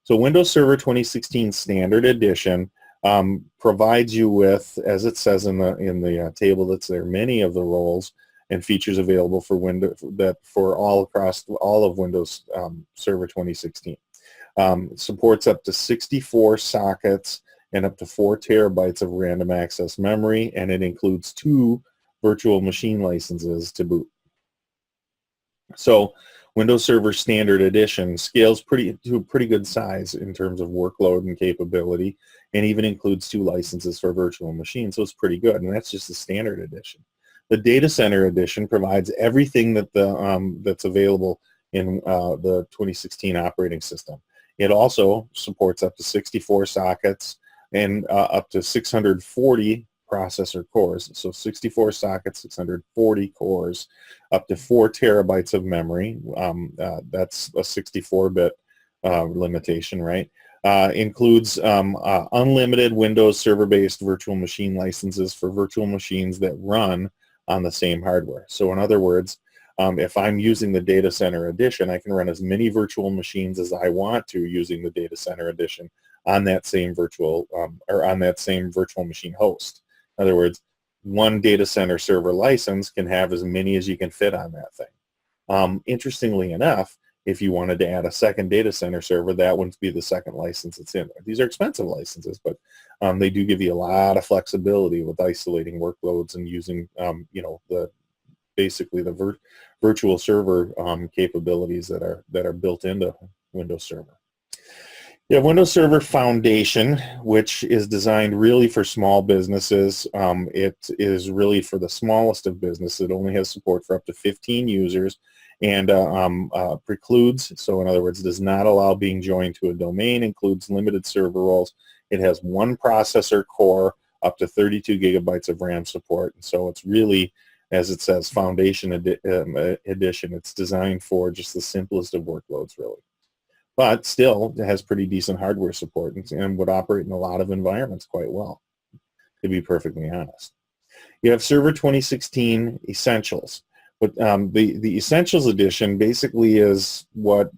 So Windows Server 2016 Standard Edition provides you with, as it says in the table that's there, many of the roles and features available for Windows for all across all of Windows Server 2016. Supports up to 64 sockets and up to 4 terabytes of random access memory, and it includes 2 virtual machine licenses to boot. So Windows Server Standard Edition scales to a pretty good size in terms of workload and capability, and even includes 2 licenses for virtual machines, so it's pretty good, and that's just the Standard Edition. The Data Center Edition provides everything that that's available in the 2016 operating system. It also supports up to 64 sockets and up to 640 processor cores. So 64 sockets, 640 cores, up to 4 terabytes of memory. That's a 64-bit limitation, right? Includes unlimited Windows server-based virtual machine licenses for virtual machines that run on the same hardware. So in other words, if I'm using the Data Center Edition, I can run as many virtual machines as I want to using the Data Center Edition on that same virtual machine host. In other words, one data center server license can have as many as you can fit on that thing. Interestingly enough, if you wanted to add a second data center server, that wouldn't be the second license that's in there. These are expensive licenses, but they do give you a lot of flexibility with isolating workloads and using, basically the virtual server capabilities that are built into Windows Server. You have Windows Server Foundation, which is designed really for small businesses. It is really for the smallest of businesses. It only has support for up to 15 users and precludes, so in other words, does not allow being joined to a domain, includes limited server roles. It has 1 processor core, up to 32 gigabytes of RAM support, and so it's really, as it says, Foundation Edition. It's designed for just the simplest of workloads, really. But still, it has pretty decent hardware support and would operate in a lot of environments quite well, to be perfectly honest. You have Server 2016 Essentials. But the Essentials Edition basically is what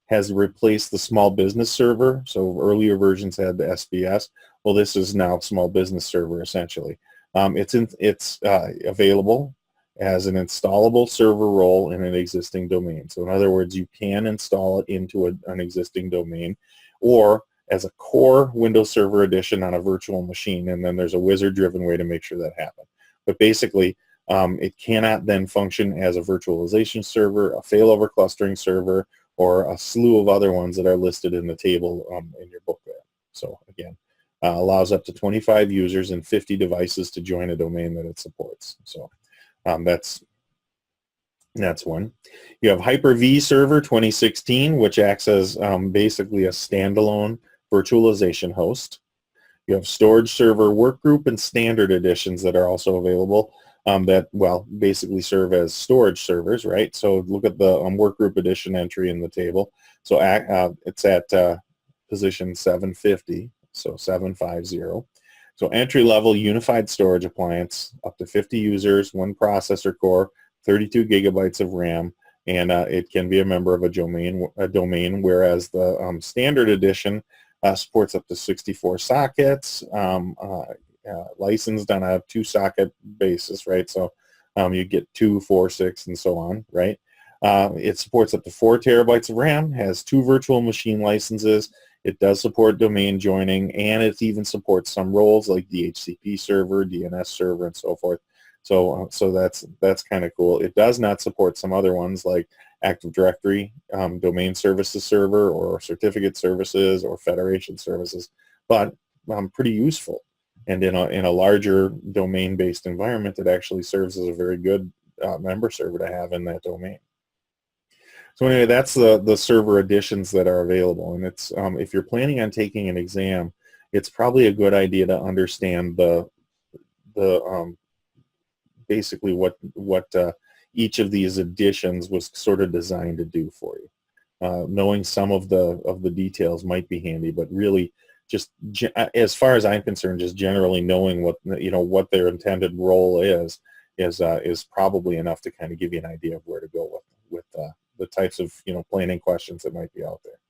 has replaced the Small Business Server. So earlier versions had the SBS. Well, this is now Small Business Server, essentially. It's available as an installable server role in an existing domain. So in other words, you can install it into an existing domain, or as a core Windows Server Edition on a virtual machine, and then there's a wizard-driven way to make sure that happens. But basically, it cannot then function as a virtualization server, a failover clustering server, or a slew of other ones that are listed in the table in your book there. So again, allows up to 25 users and 50 devices to join a domain that it supports. So that's one. You have Hyper-V Server 2016, which acts as basically a standalone virtualization host. You have Storage Server Workgroup and Standard Editions that are also available that, well, basically serve as storage servers, right? So look at the Workgroup Edition entry in the table. So it's at position 750, so 750. So entry-level unified storage appliance, up to 50 users, 1 processor core, 32 gigabytes of RAM, and it can be a member of a domain, whereas the Standard Edition supports up to 64 sockets, licensed on a 2-socket basis, right? So you get 2, 4, 6, and so on, right? It supports up to 4 terabytes of RAM, has 2 virtual machine licenses. It does support domain joining, and it even supports some roles like DHCP server, DNS server, and so forth. So that's kind of cool. It does not support some other ones like Active Directory, Domain Services Server, or Certificate Services, or Federation Services, but pretty useful. And in a larger domain-based environment, it actually serves as a very good member server to have in that domain. So anyway, that's the server editions that are available, and it's if you're planning on taking an exam, it's probably a good idea to understand the basically what each of these editions was sort of designed to do for you. Knowing some of the details might be handy, but really, just as far as I'm concerned, just generally knowing what their intended role is probably enough to kind of give you an idea of where to go with the types of planning questions that might be out there.